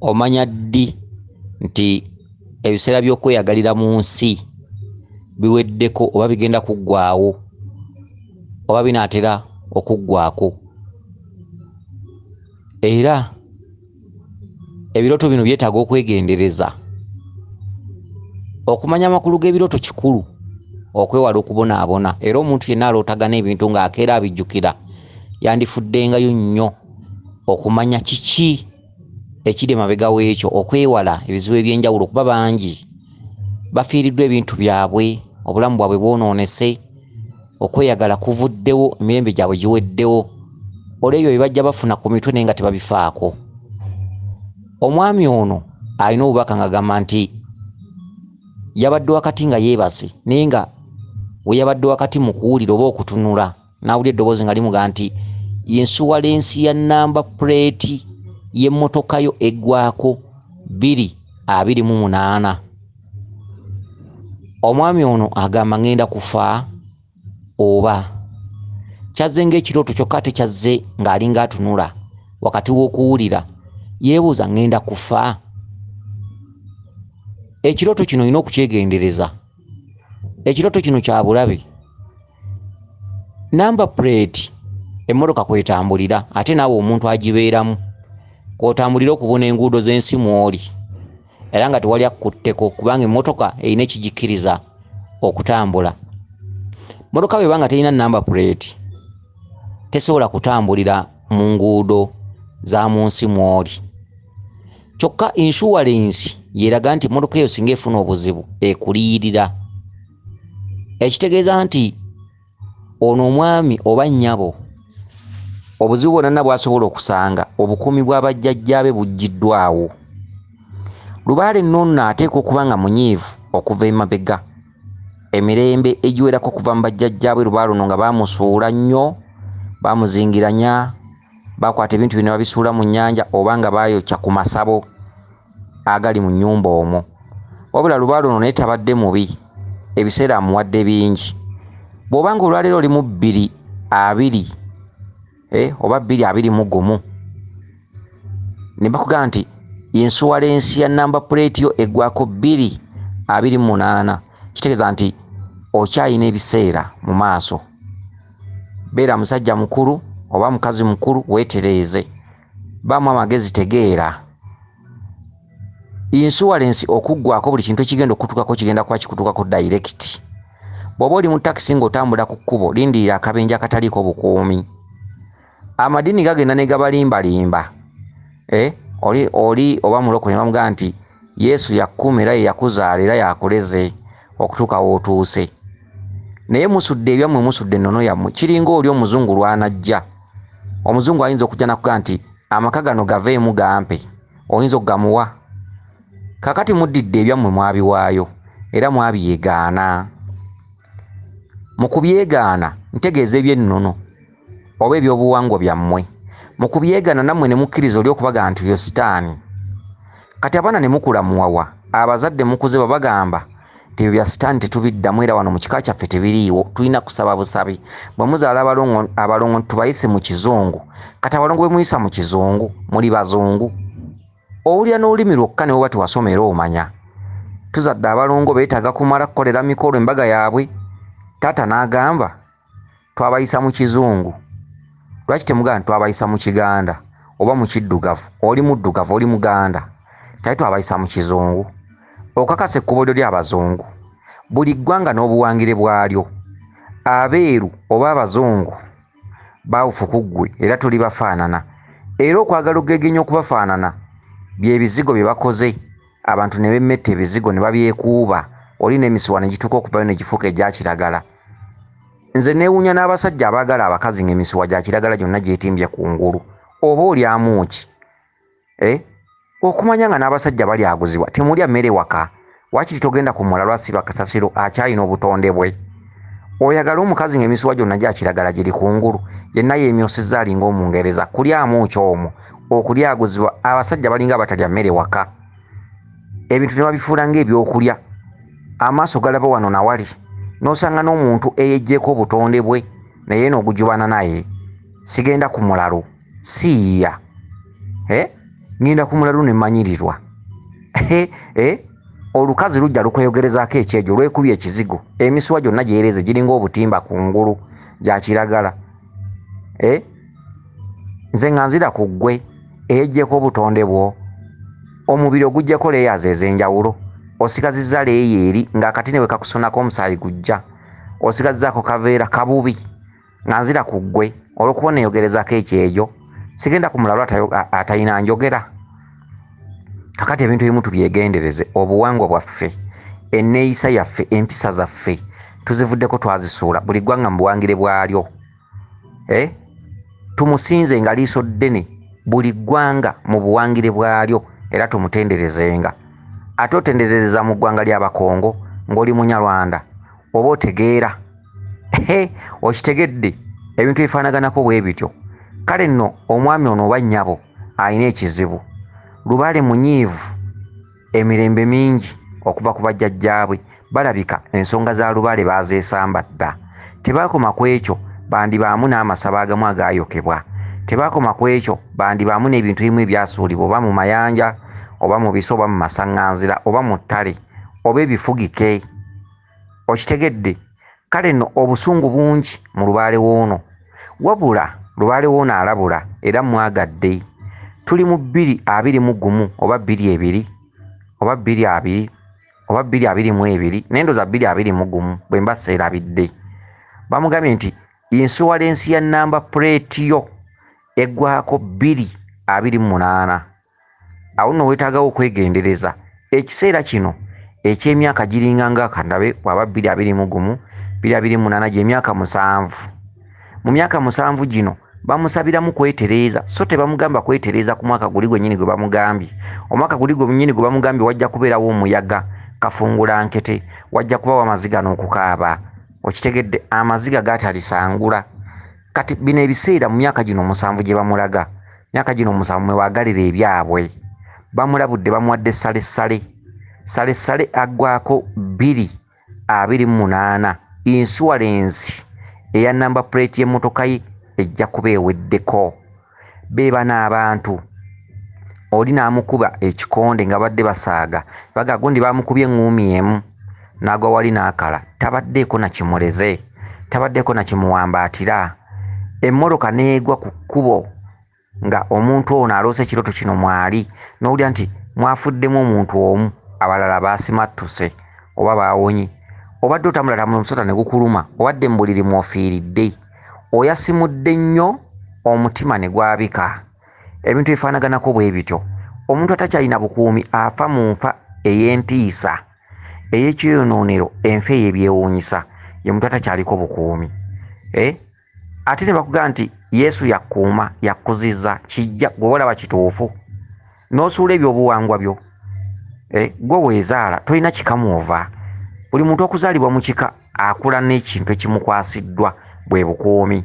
omanya ddi nti ebiseera by'okweyagalira mu nsi biweddeko oba bigenda kuggwaawo oba binaatera okuggwaako. Era ebirooto bino byetaaga okwegendereza. Okumanya amakulu g'ebirooto kikulu okwewala okubonaabona, era omuntu yenna alootagana ebintu ng'akeera abijjukira yandifuddengayo nnyo okumanya kiki ekiri emabega w'ekyo, okwewala ebizibu eby'enjawulo kuba bangi bafiiriddwa ebintu byabwe, obulamu bwabwe bwonoonese, okweyagala kuvuddewo, emirembe gyabwe giweddewo, olw'ebyo bye bajja bafuna ku mitwe naye nga tebabifaako. Omwami ono alina obubaka ng'agamba nti yabadde wakati nga yeebase, naye nga we yabadde wakati mu kuwulira oba okutunula n'awulira eddoboozi nga limugaa nti yensuwalensi ya namba puleeti y'emmotoka yo egwaako 228. Omwami ono agamba ngenda kufa oba kyazze ng'ekirooto kyokka tekyazze ng'alinga atunula wakati w'okuwulira, yeebuuza ngenda kufa. Ekirooto kino olina okukyegendereza. Ekirooto kino kya bulabe. Namba puleeti emmotoka kwetambulira, ate naawe omuntu agibeeramu kw'otambulira okubona enguudo z'ensi mw'oli era nga tewali akkutteko, kubanga emmotoka erina ekigikkiriza okutambula. Mmotoka bw'eba nga terina namba puleeti tesobola kutambulira mu nguudo za mu nsi mw'oli. Kyokka inshuwalensi yeraga nti emmotoka eyo singa efuna obuzibu ekuliyirira. Ekitegeeza nti ono omwami oba nnyabo obuzibu bwonna bw'asobola okusanga obukuumi bw'abajjajjaabe buggiddwawo. Lubaale nno nno ateekwa okuba nga munyiivu okuva emabega, emirembe egiwerako okuva mu bajjajjaabe lubaale luno nga baamusuula nnyo, baamuzingiranya, bakwata ebintu bino babisuula mu nnyanja oba nga baayokya ku masabo agali mu nnyumba omwo. Wabula lubaale luno naye tabadde mubi, ebiseera amuwadde bingi. Bw'obanga olwaleero oli mu 220 oba 221 ne bakugamba nti yensuwalensi ya namba puleeti yo egwaako 228, kitegeeza nti okyayina ebiseera mu maaso. Beera musajja mukulu oba mukazi mukulu, weetereeze, baamu amagezi, tegeera. Insuwalensi okuggwaako buli kintu ekigenda okutuukako kigenda kuba kikutuukako direct. Bw'oba oli mu takisi ng'otambula ku kkubo, lindirira akabenje akataliiko bukuumi. Amadini gagenda ne gabalimbalimba. Oli oba mulokole bamugamba nti Yesu yakuuma era ye yakuzaala era yakuleze okutuuka w'otuuse. Naye musudde ebyammwe, musudde ennono yammwe, kiringa oli omuzungu lw'anajja. Omuzungu ayinza okujja nakugamba nti amaka gano gaveemu gampe, oyinza okugamuwa. Kakati muddidde ebyammwe mwabiwaayo era mwabyegaana. Mu kubyegaana ntegeeza eby'ennono oba eby'obuwangwa byammwe, mu kubyegaana nammwe ne mukkiriza oli okubaga nti yo sitaani. Kati abaana ne mukula muwawa, abazadde mukuze babagamba nti ebyo bya sitaani tetubiddamu era wano mu kika kyaffe tebiriiwo, tulina kusaba busabi. Bwe muzaala abalongo tubayise mu kizungu. Kati abalongo bwe muyisa mu kizungu muli bazungu. Owulira n'olulimi lwokka ne woba tewasoma era omanya. Tuzadde abalongo beetaaga kumala kukolera mikolo embaga yaabwe. Taata n'agamba twabayisa mu kizungu. Lwaki temugamba twabayisa mu Kiganda oba mu kiddugavu? Oli muddugavu, oli Muganda, tali twabayisa mu kizungu. Okakasa ekkubo lyo ly'abazungu. Buli ggwanga n'obuwangire bwalyo. Abeeru oba abazungu baawufu ku ggwe era tuli bafaanana. Era okwagala okugegenya okubafaanana by'ebizigo bye bakoze. Abantu ne bemmetta ebizigo ne babyekuuba. Oli n'emisiwa ne gituuka okuvayo ne gifuuka egya kiragala. Nze neewuunya n'abasajja abaagala abakazi ng'emisiwa gya kiragala gyonna gyetimbye ku ngulu. Oba olyamu ki? Okumanya nga n'abasajja balyaguzibwa, temulya mmere waka. Waakiri togenda ku mulala asiba kasasiro akyalina obutonde bwe. Oyagala omukazi ng'emisiwa gyonna gya kiragala giri ku ngulu, yenna yeemyosezza alinga Omungereza. Kulyamu ki omwo? Okulyaguzibwa. Abasajja balinga abatalya mmere waka. Ebintu ne babifuula ng'ebyokulya. Amaaso galaba wano na wali. N'osanga n'omuntu eyejjeeko obutonde bwe naye n'ogujubana naye. Sigenda ku mulalo. Siiya. ngenda ku mulalu ne mmanyirirwa olukazi lujja lukweyogerezaako ekyejo lwekubye ekizigo emisuwa gyonna gyereze giringa obutimba ku ngulu gya kiragala nze nga nzira ku ggwe eyejjeko obutonde bwo omubiri ogujjeko leeyaza ez'enjawulo osigazizza leeyeeri ng'akatini bwe kakusonako omusaayi gujja osigazizzaako kaveera kabubi nga nzira ku ggwe olw'okuba neeyogerezaako ekyejo sigenda ku mulalu atalina njogera. Kakati ebintu ebimu tubyegendereze. Obuwangwa bwaffe, enneeyisa yaffe, empisa zaffe tuzivuddeko twazisuula buli ggwanga mu buwangire bwalyo. Tumusinze nga liiso ddene buli ggwanga mu buwangire bwalyo era tumutenderezenga. Ate otendereza mu ggwanga ly'Abakongo ng'oli Munyarwanda oba otegeera okitegedde ebintu ebifaanaganako bwe bityo. Kale nno omwami ono oba nnyabo alina ekizibu. Lubaale munyiivu, emirembe mingi okuva ku bajjajjaabwe balabika ensonga za lubaale baazeesamba dda. Tebaakoma ku ekyo bandibaamu n'amasabo agamu agaayokebwa. Tebaakoma ku ekyo bandibaamu n'ebintu ebimu ebyasuulibwa oba mu mayanja oba mu biso oba mu masaŋŋanzira oba mu ttale oba ebifugike. Okitegedde? Kale nno obusungu bungi mu lubaale w'ono. Wabula lubaale w'ono alabula era mwagadde. Tuli mu 2021 oba 22 oba 22 oba 2022 n'endoza 2021 bwe mba seerabidde. Bamugambye nti insuwalensi ya namba puleeti yo egwaako 2028. Awo nno weetaagawo okwegendereza. Ekiseera kino eky'emyaka giringa nga kandabe bw'aba 2021 2028 gy'emyaka 7. Mu myaka 7 gino bamusabiramu kwetereeza so tebamugamba kwetereeza ku mwaka guli gwennyini gwe bamugambye. Omwaka guli gwennyini gwe bamugambye wajja kubeerawo omuyaga kafungula nkete, wajja kubawo amaziga n'okukaaba. Okitegedde? Amaziga gaatalisangula. Kati bino ebiseera mu myaka gino 7 gye bamulaga, myaka gino 7 mwewaagalira ebyabwe. Bamulabudde bamuwadde salessale agwaako 2028 insuwalensi eya namba puleeti y'emmotoka ye ejja kuba eweddeko. Beeba n'abantu oli n'amukuba ekikonde nga badde basaaga baga gundi bamukubye eŋŋuumi emu n'agwa wali n'akala. Tabaddeeko na kimuleze, tabaddeeko na kimuwambaatira. Emmotoka n'egwa ku kkubo nga omuntu ono aloose ekiroto kino mwali n'owulira nti mwafuddemu omuntu omu abalala baasimattuse oba baawonye. Obadde otamulatamula omusota ne gukuluma obadde mu buliri mwofiiridde. Oyasimudde nnyo omutima ne gwabika. Ebintu ebifaanaganako bwe bityo. Omuntu atakyalina bukuumi afa mu nfa ey'entiisa ey'ekyonoonero, enfa ey'ebyewuunyisa. Ye muntu atakyaliko bukuumi. Ate ne bakugamba nti Yesu yakkuuma yakkuzizza kijja gwe olaba kituufu n'osuula ebyobuwangwa byo. Gwe weezaala tolina kikamuova. Buli muntu okuzaalibwa mu kika akula n'ekintu ekimukwasiddwa bwe bukuumi.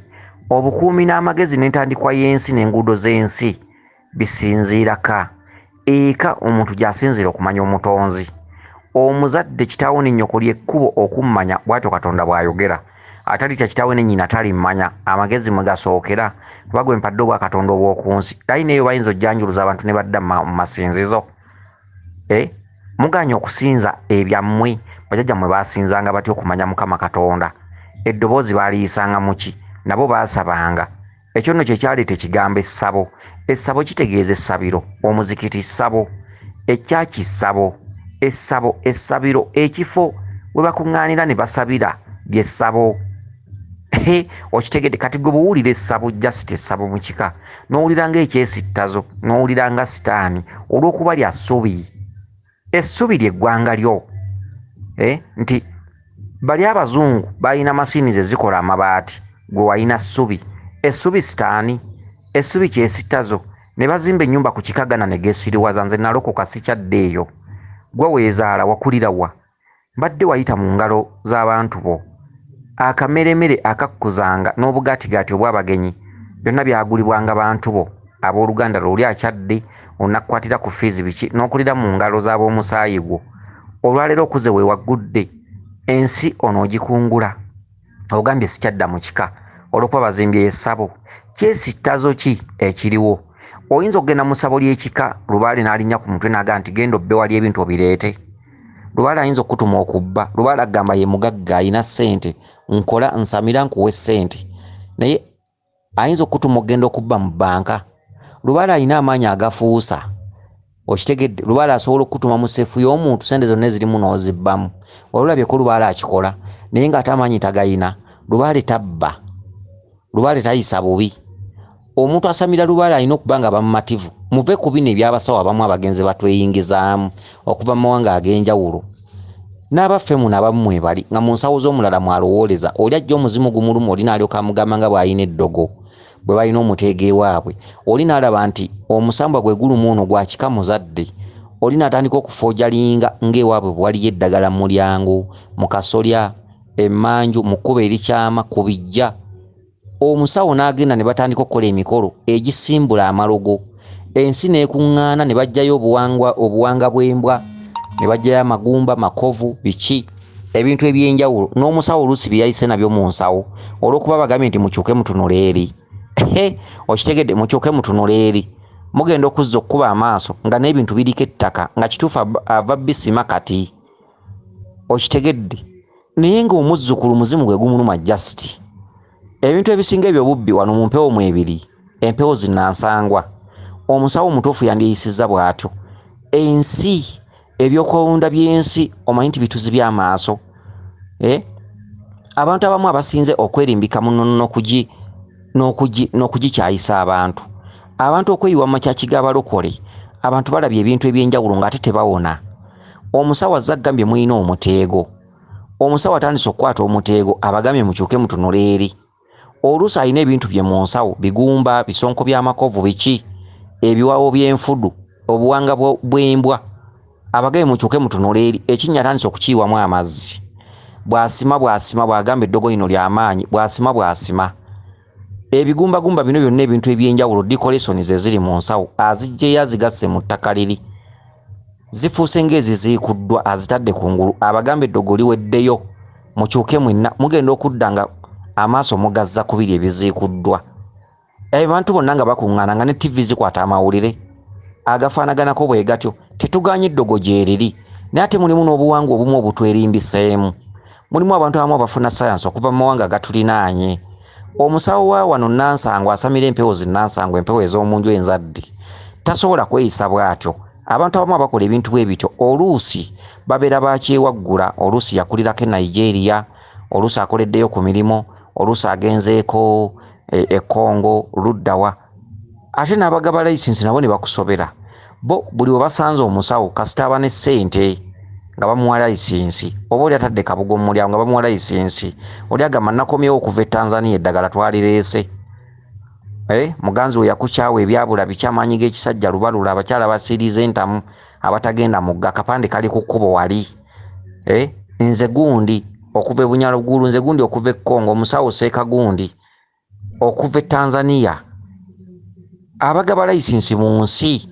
Obukuumi n'amagezi n'entandikwa y'ensi n'enguudo z'ensi bisinziiraka eka omuntu gy'asinziira okumanya omutonzi. Omuzadde kitaawo ne nnyoko ly'ekkubo okummanya bw'atyo Katonda bw'ayogera. Atalitya kitaawe ne nnyina talimmanya amagezi mwe gasookera kuba gwe mpadde obwa Katonda obw'oku nsi. Ayina eyo bayinza ojjanjuluza abantu ne badda mu masinzizo. Muganya okusinza ebyammwe bajjajjammwe baasinzanga batya okumanya Mukama Katonda. Eddoboozi baaliyisanga mu ki? Nabo baasabanga. Ekyo nno kye kyaleeta ekigambo essabo. Essabo kitegeeza essabiro, omuzikiti ssabo, ekyaki ssabo, essabo, essabiro, ekifo we bakuŋŋaanira ne basabira ly'essabo. Okitegedde? Kati gwe buwulira essabo just essabo mu kika n'owulira ng'ekyesittazo n'owulira nga sitaani olw'okuba lya ssubi. Essubi ly'eggwanga lyo. Nti bali abazungu balina masini ze zikola amabaati, gwe walina ssubi. Essubi sitaani, essubi kyesittazo. Ne bazimba ennyumba ku kikagana ne geesiriwaza. Nze nalokoka sikyadde eyo. Gwe weezaala wakulira wa? Mbadde wayita mu ngalo z'abantu bo. Akameremere akakkuzanga n'obugaatigaati obw'abagenyi byonna byagulibwanga bantu bo abooluganda lwo. Oli akyadde onakkwatira ku fiizi biki n'okulira mu ngalo z'ab'omusaayi gwo. Olwaleero okuze we waggudde ensi onoogikungula. Ogambye sikyadda mu kika olw'okuba bazimbye essabo. Kyesittazo ki ekiriwo? oyinza okugenda mu ssabo ly'ekika Lubaale n'alinnya ku mutwe n'agamba nti genda obbe wali ebintu obireete. Lubaale ayinza okutuma okubba. Lubaale agamba ye mugagga alina ssente, nkola nsamira nkuwe ssente, naye ayinza okutuma okugenda okubba mu bbanka. Lubaale alina amaanyi agafuusa, okitegedde. Lubaale asobola okutuma mu seefu y'omuntu ssente zonna ezirimu n'ozibbamu. Olulabye ko Lubaale akikola, naye ng'ate amaanyi tagayina. Lubaale tabba, Lubaale tayisa bubi. Omuntu asamira Lubaale alina okuba nga bamumativu. Muve ku bino ebyabasawo abamu abagenzi batweyingizaamu okuva mu mawanga ag'enjawulo. N'abaffe muno abamu mwebali nga mu nsawo z'omulala mwalowooleza, oli ajja omuzimu gumuluma, oli n'alyoka amugamba nga bw'alina eddogo bwe balina omuteege waabwe. Oli n'alaba nti omusambwa gwe guluma ono gwa kika muzadde, oli n'atandika okufoojalinga ng'ewaabwe bwe waliyo eddagala mu mulyango, mu kasolya, emmanju, mu kkubo erikyama, ku bijja. Omusawo n'agenda ne batandika okukola emikolo egisimbula amalogo. Ensi n'ekuŋŋaana ne baggyayo obuwanga bw'embwa, ne baggyayo amagumba, makovu, biki ebintu eby'enjawulo. N'omusawo oluusi bye yayise nabyo mu nsawo olw'okuba bagambye nti mukyuke mutunule eri. Okitegedde, mukyuke mutunule eri. Mugenda okuzza okkuba amaaso nga n'ebintu biriko ettaka nga kituufu ava bisima kati. Okitegedde, naye ng'omuzzukulu muzimu gwe gumuluma just. Ebintu ebisinga ebyo bubbi wano mu mpewo mwebiri, empewo zinnansangwa. Omusawo omutuufu yandiyisizza bw'atyo. Ensi, ebyokwewunda by'ensi omanyi nti bituzi by'amaaso. Abantu abamu abasinze okwerimbika muno n'okugikyayisa abantu. Abantu okweyiwa mu makyaki g'abalokole, abantu balabye ebintu eby'enjawulo ng'ate tebawona. Omusawo azze agambye mulina omuteego. Omusawo atandise okukwata omuteego abagambye mukyuke mutunule eri. Oluusi alina ebintu bye mu nsawo, bigumba, bisonko by'amakovu, biki, ebiwawo by'enfudu, obuwanga bw'embwa. Abagambye mukyuke mutunule eri. Ekinnya atandise okukiyiwamu amazzi. Bw'asima bw'agamba eddogo lino ly'amaanyi, bw'asima. Ebigumbagumba bino byonna ebintu eby'enjawulo, decorations eziri mu nsawo, aziggyeyo azigasse mu ttaka liri. Zifuuse ng'eziziikuddwa, azitadde kungulu. Abagamba eddogo liweddeyo, mukyuke mwenna, mugenda okudda nga amaaso mugazza ku biri ebiziikuddwa. Abantu bonna nga bakuŋŋaana nga ne TV zikwata amawulire agafaanaganako bwe gatyo. Tetuganye eddogo gye riri, naye ate mulimu n'obuwangwa obumu obutwerimbiseemu. Mulimu abantu abamu abafuna sayansi okuva mu mawanga agatulinaanye. Omusawo wa wano Nansangwa asamira empewo zinnansangwa, empewo ez'omunju enzadde, tasobola kweyisa bw'atyo. Abantu abamu abakola ebintu bwe bityo oluusi babeera bakyewaggula. Oluusi yakulirako e Nigeria, oluusi akoleddeyo ku mirimu, oluusi agenzeeko e Congo, luddawa. Ate n'abagaba layisinsi nabo ne bakusobera. Bo buli we basanze omusawo kasita aba ne ssente nga bamuwa layisinsi, oba oli atadde kabugo mu mulyango nga bamuwa layisinsi, oli agamba nakomyewo okuva e Tanzania eddagala twalireese. Muganzi we yakukyawa ebyabula bikyamaanyi g'ekisajja lubalula, abakyala basiiriza entamu, abatagenda mugga, kapande kali ku kkubo wali. Nze gundi okuva e Bunyalugulu, nze gundi okuva e Congo, omusawo Seeka gundi okuva e Tanzania. Abagaba layisinsi mu nsi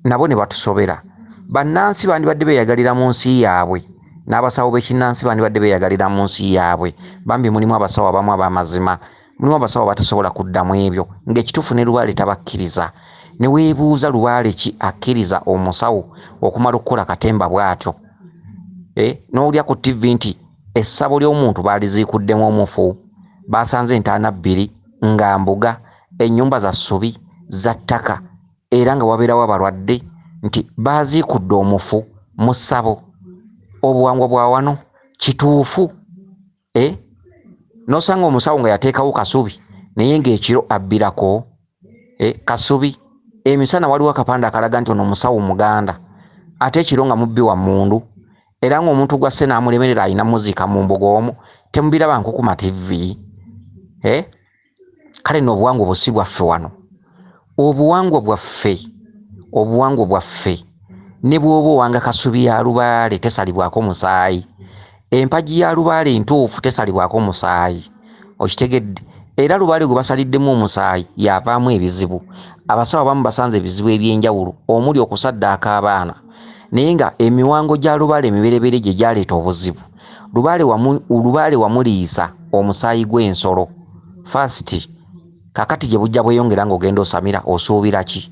nabo ne batusobera. Bannansi bandibadde beeyagalira mu nsi yaabwe, n'abasawo b'ekinnansi bandibadde beeyagalira mu nsi yaabwe. Bambi mulimu abasawo abamu ab'amazima, mulimu abasawo batasobola kuddamu ebyo, ng'ekituufu ne Lubaale tabakkiriza. Ne weebuuza Lubaale ki akkiriza omusawo okumala okukola katemba bw'atyo? N'olya ku TV nti essabo ly'omuntu baaliziikuddemu omufu, baasanze entaana 2 nga mbuga, ennyumba za ssubi, za ttaka, era nga wabeerawo abalwadde, nti baaziikudde omufu mu ssabo. Obuwangwa bwa wano kituufu? N'osanga omusawo nga yateekawo kasubi naye ng'ekiro abbirako kasubi. Emisana waliwo akapande akalaga nti ono omusawo Muganda, ate ekiro nga mubbi wa mmundu, era ng'omuntu gwasse n'amulemerera alina muziika mu mbuga omwo, temubiraba nko ku mativi. Kale nno obuwangwa busi bwaffe wano. Obuwangwa bwaffe ne bw'oba owanga kasubi ya Lubaale tesalibwako musaayi, empagi ya Lubaale entuufu tesalibwako musaayi. Okitegedde? Era Lubaale gwe basaliddemu omusaayi yavaamu ebizibu. Abasawo abamu basanze ebizibu eby'enjawulo omuli okusaddaaka abaana, naye nga emiwango gya Lubaale emibereberye gye gyaleeta obuzibu. Lubaale wamuliisa omusaayi gw'ensolo. First kakati gye bujja bweyongera ng'ogenda osamira osuubira ki?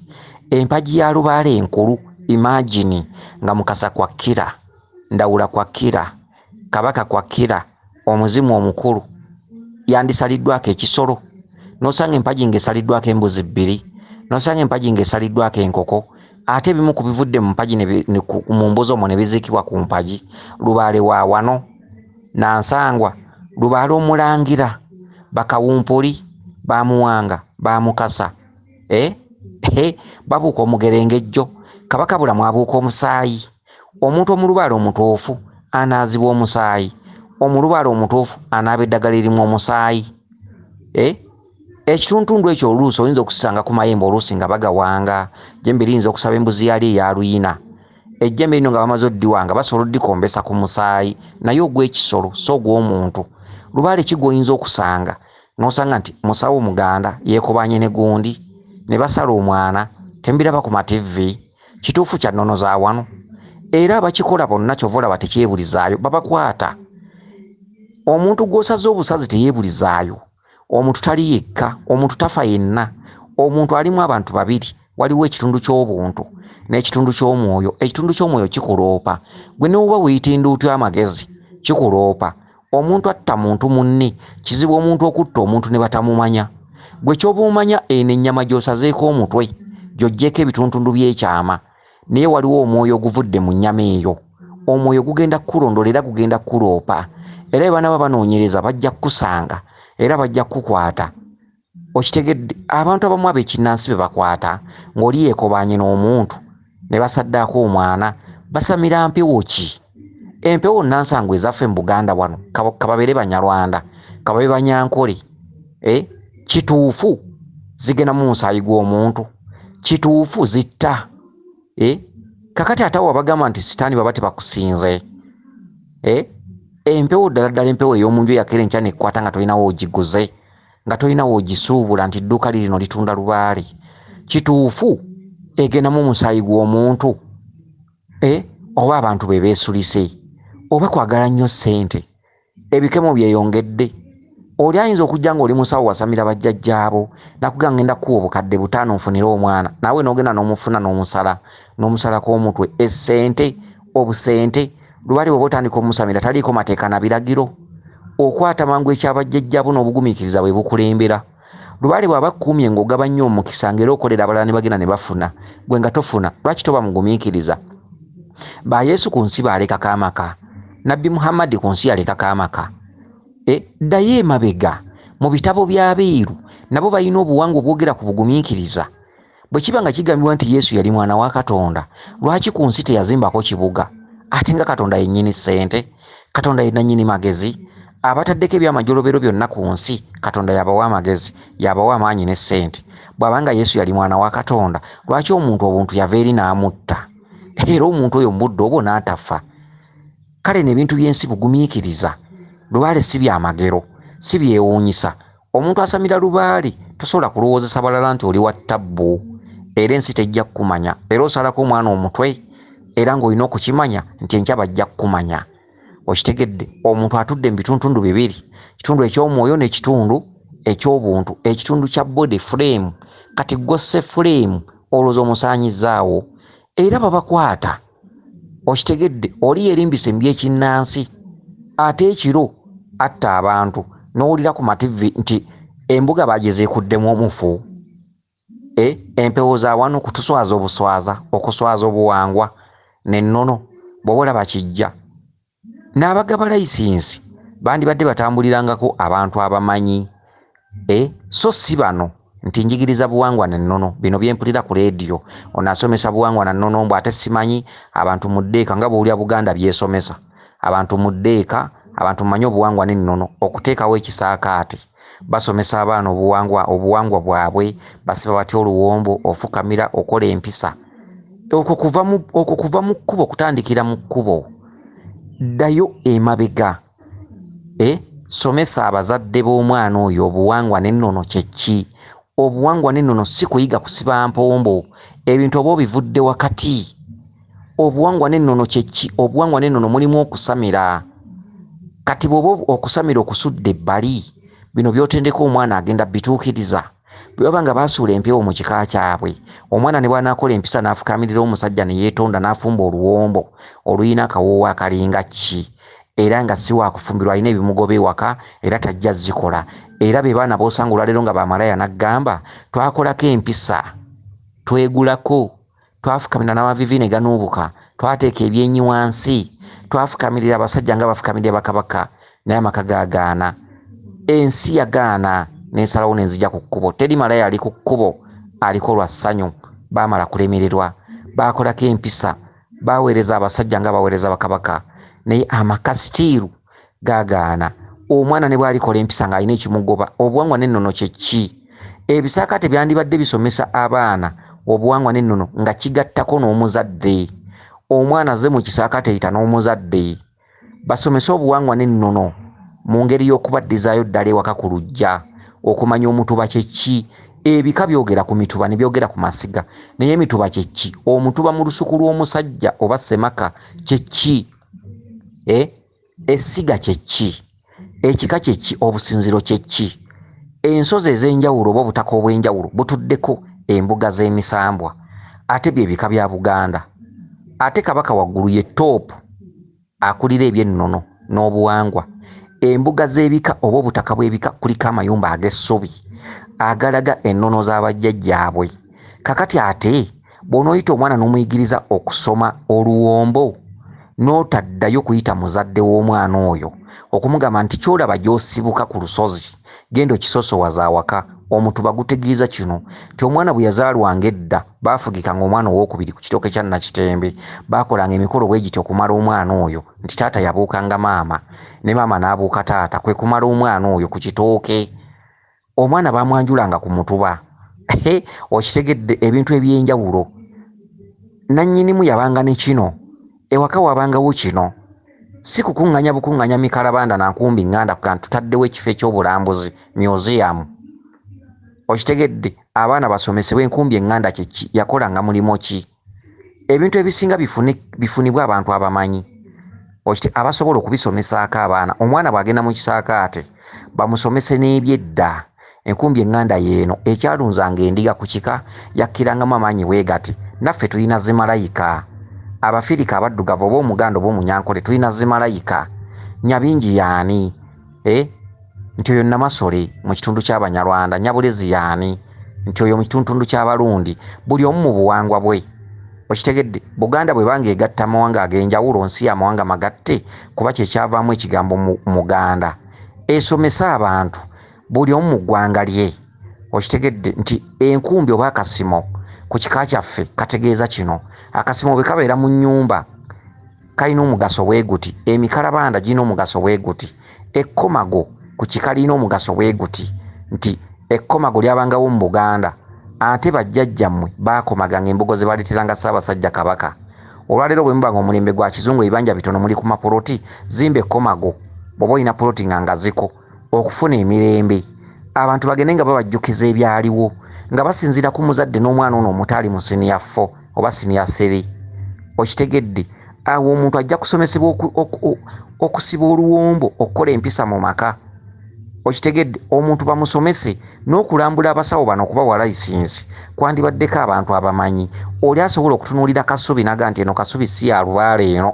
Empagi ya lubaale enkulu, imagine nga Mukasa kwa kkira, Ndawula kwa kkira, Kabaka kwa kkira, omuzimu omukulu yandisaliddwako ekisolo, n'osanga empagi ng'esaliddwako embuzi 2, n'osanga empagi ng'esaliddwako enkoko, ate ebimu ku bivudde mu mpagi mu mbuzi omwo ne biziikibwa ku mpagi. Lubaale wa wano, Nansangwa, Lubaale Omulangira, Bakawumpuli, Bamuwanga, Bamukasa, babuuka omugerengejjo, Kabaka Bulamu abuuka omusaayi. Omuntu omulubaale omutuufu anaazibwa omusaayi, omulubaale omutuufu anaaba eddagala erimu omusaayi. Ekituntundu ekyo oluusi oyinza okusanga ku mayembe oluusi nga bagawanga, jjembe liyinza okusaba embuzi yali eya luyina, ejjembe lino nga bamaze oddiwanga basobola oddikombesa ku musaayi, naye ogw'ekisolo so ogw'omuntu. Lubaale ki gw'oyinza okusanga n'osanga nti musawo Muganda yeekobanye ne gundi ne basala omwana, tembiraba ku mativi, kituufu kya nnono za wano. Era abakikola bonna kyova olaba tekyebulizaayo, babakwata. Omuntu gw'osaze obusazi teyeebulizaayo. Omuntu tali yekka, omuntu tafa yenna. Omuntu alimu abantu babiri, waliwo ekitundu ky'obuntu n'ekitundu ky'omwoyo. Ekitundu ky'omwoyo kikuloopa. Gwe n'oba weeyita enduutu y'amagezi kikuloopa. Omuntu atta muntu munne, kizibu omuntu okutta omuntu ne batamumanya. Gwe ky'oba omanya eno ennyama gy'osazeeko omutwe gy'oggyeko ebituntundu by'ekyama, naye waliwo omwoyo oguvudde mu nnyama eyo. Omwoyo gugenda kukulondola era gugenda kukuloopa. Era bwe banaaba banoonyereza bajja kukusanga era bajja kukukwata. Okitegedde? Abantu abamu ab'ekinnansi be bakwata ng'oli yeekobanye n'omuntu ne basaddaako omwana, basamira mpewo ki? Empewo Nansangwa ezaffe mu Buganda wano kababeere Banyarwanda, kababe Banyankole, kituufu zigenda mu musaayi gw'omuntu? Kituufu zitta? Kakati ate awo bagamba nti sitaani baba tebakusinze. Empewo ddala empewo ey'omunju eyakera enkya nekkwata nga tolinawo ogiguze, nga tolinawo ogisuubula nti edduuka lino litunda lubaale. Kituufu egenda mu musaayi gw'omuntu? Oba abantu be beesulise, oba kwagala nnyo ssente, ebikemo byeyongedde. Oli ayinza okujja ng'oli musawo wasamira bajjajjaabo nakugamba ngenda kuwa obukadde 5 nfunire omwana, naawe n'ogenda n'omufuna n'omusalako omutwe. Essente, obusente, lubaale bw'oba otandika omusamira taliiko mateeka na biragiro. Okwata mangu ekyabajjajjaabo n'obugumiikiriza bwe bukulembera. Lubaale bw'aba akkuumye ng'ogaba nnyo omukisa ng'era okolera abalala ne bagenda ne bafuna, gwe nga tofuna, lwaki toba mugumiikiriza? Ba Yesu ku nsi baalekako amaka, Nabbi Muhammad ku nsi yalekako amaka. Ddayo emabega mu bitabo by'abeeru nabo balina obuwangwa obwogera ku bugumiikiriza. Bwe kiba nga kigambibwa nti Yesu yali mwana wa Katonda, lwaki ku nsi teyazimbako kibuga? Ate nga Katonda yennyini ssente, Katonda yenna nnyini magezi, abataddeko ebyamajolobero byonna ku nsi Katonda yabawa amagezi, yabawa amaanyi ne ssente. Bw'abanga Yesu yali mwana wa Katonda, lwaki omuntu obuntu yava eri n'amutta? Era omuntu oyo mubudde obwo n'atafa. Kale n'ebintu by'ensi bugumiikiriza. Lubaale si byamagero, si byewuunyisa. Omuntu asamira lubaale tosobola kulowoozesa balala nti oli wa ttabbu, era ensi tejja kukumanya, era osalako omwana omutwe era ng'olina okukimanya nti enkya bajja kukumanya. Okitegedde? Omuntu atudde mu bituntundu bibiri, ekitundu eky'omwoyo n'ekitundu eky'obuntu, ekitundu kya body frame. Kati gosse frame olowooza omusaanyizaawo era babakwata. Okitegedde? Oli yerimbisa embi ekinnansi ate ekiro atta abantu n'owulira ku mativi nti embuga bagizeekuddemu omufu. Empewo za wano kutuswaza obuswaza, okuswaza obuwangwa n'ennono bw'oba olaba kijja. N'abagaba layisinsi bandibadde batambulirangako abantu abamanyi, so si bano nti njigiriza buwangwa n'ennono. Bino byempulira ku leediyo, onaasomesa buwangwa na nnono mbw ate simanyi. Abantu mu ddeeka nga bw'owulira Buganda byesomesa, abantu mu ddeeka, abantu mmanyi obuwangwa n'ennono, okuteekawo ekisaakaate. Basomesa abaana obuwangwa bwabwe, basiba batya oluwombo, ofukamira, okola empisa. Okwo kuva mu kkubo, kutandikira mu kkubo. Ddayo emabega. Somesa abazadde b'omwana oyo obuwangwa n'ennono kye ki? Obuwangwa n'ennono si kuyiga kusiba mpombo, ebintu oba obivudde wakati. Obuwangwa n'ennono kye ki? Obuwangwa n'ennono mulimu okusamira. Kati bw'oba okusamira okusudde ebbali, bino by'otendeka omwana agenda bituukiriza. bwe baba nga basuula empewo mu kika kyabwe omwana ne bw'anaakola empisa n'afukamirira omusajja ne yeetonda n'afumba oluwombo oluyina akawoowo akalinga ki era nga si waakufumbirwa alina ebimugoba ewaka era tajja zikola era be baana b'osanga olwaleero nga bamalaya n'aggamba twakolako empisa twegulako twafukamirira n'amavivi ne ganuubuka twateeka ebyenyi wansi twafukamirira abasajja nga bafukamirira bakabaka naye amaka gaagaana ensi yagaana n'ensalawo n'enzija ku kkubo teri malaya ali ku kkubo aliko lwa ssanyu baamala kulemererwa baakolako empisa baaweereza abasajja nga baweereza bakabaka naye amaka sitiiru gaagaana omwana ne bw'alikola empisa ng'alina ekimugoba obuwangwa n'ennono kye ki ebisaakaate byandibadde bisomesa abaana obuwangwa n'ennono nga kigattako n'omuzadde omwana ze mu kisaakaate eyita n'omuzadde basomese obuwangwa n'ennono mu ngeri y'okubaddizaayo ddala ewaka ku luggya okumanya omutuba kye ki ebika byogera ku mituba ne byogera ku masiga naye emituba kye ki omutuba mu lusuku lw'omusajja oba semaka kye ki essiga kye ki ekika kye ki obusinziro kye ki ensozi ez'enjawulo oba obutaka obw'enjawulo butuddeko embuga z'emisambwa ate bye bika bya Buganda ate kabaka waggulu ye toopu akulira eby'ennono n'obuwangwa embuga z'ebika oba obutaka bw'ebika kuliko amayumba ag'essubi agalaga ennono z'abajjajjaabwe kakati ate bw'onooyita omwana n'omuyigiriza okusoma oluwombo n'otaddayo kuyita muzadde w'omwana oyo okumugamba nti kyolaba gy'osibuka ku lusozi genda okisosowaza awaka omutuba gutegeeza kino nti omwana bwe yazaalwanga edda baafugikanga omwana owokubiri ku kitooke kya Nakitembe baakolanga emikolo bwe giti okumala omwana oyo nti taata yabuukanga maama ne maama n'abuuka taata kwe kumala omwana oyo ku kitooke omwana baamwanjulanga ku mutuba okitegedde ebintu eby'enjawulo nannyinimu yabanga ne kino ewaka wabangawo kino si kukuŋŋanya bukuŋŋanya mikalabanda nankumbi ŋŋanda kuga tutaddewo ekifo ekyobulambuzi museum okitegedde abaana basomesebwa enkumbi eŋŋanda kyeki yakolanga mulimu ki ebintu ebisinga bifunibwa abantu abamanyi abasobola okubisomesaako abaana omwana bw'agenda mu kisaakaate bamusomese n'ebyedda enkumbi eŋŋanda yeeno ekyalunzanga endiga ku kika yakkirangamu amaanyi bwegati naffe tulina zimalayika abafirika abaddugavu oba omuganda oba omunyankole tulina zimalayika nyabingi yaani nti oyo namasole mu kitundu ky'abanyarwanda nyabulezi yaani nti oyo mu kitundu ky'abalundi buli omu mu buwangwa bwe okitegedde Buganda bwe banga egatta amawanga ag'enjawulo nsi y'amawanga magatte kuba kyekyavaamu ekigambo muganda esomesa abantu buli omu mu ggwanga lye okitegedde nti enkumbi oba akasimo ku kika kyaffe kategeeza kino akasimo bwe kabeera mu nnyumba kalina omugaso bwe guti emikalabanda girina omugaso bwe guti ekkomago ku kika lina omugaso bwe guti nti ekkomago lyabangawo mu Buganda ate bajjajjammwe baakomaganga embogo ze baleeteranga Ssaabasajja Kabaka olwaleero bwe mubanga omulembe gwa kizungu ebibanja bitono muli ku mapoloti zimba ekkomago bw'oba olina poloti nga ngaziko okufuna emirembe abantu bagende nga babajjukiza ebyaliwo nga basinzira ku muzadde n'omwana ono omutaali mu siniya 4 oba siniya 3 okitegedde awo omuntu ajja kusomesebwa okusiba oluwombo okukola empisa mu maka okitegedde omuntu bamusomese n'okulambula abasawo bano okubawa layisinsi kwandibaddeko abantu abamanyi oli asobola okutunuulira kasubi naga nti eno kasubi si ya lubaale eno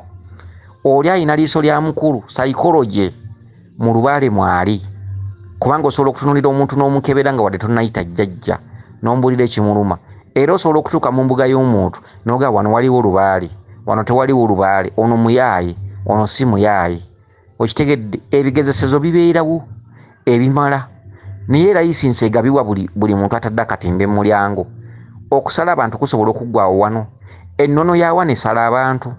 oli ayina liiso lya mukulu sayikoloje mu lubaale mwali kubanga osobola okutunuulira omuntu n'omukebera nga wadde tonnayita jjajja n'ombuulira ekimuluma era osobola okutuuka mu mbuga y'omuntu n'ogaa wano waliwo olubaale wano tewaliwo olubaale ono muyaaye ono si muyaaye okitegedde ebigezesezo bibeerawo ebimala naye layisinsi egabibwa buli muntu atadde akatimba mu mulyango okusala abantu kusobola okuggwaawo wano ennono ya wano esala abantu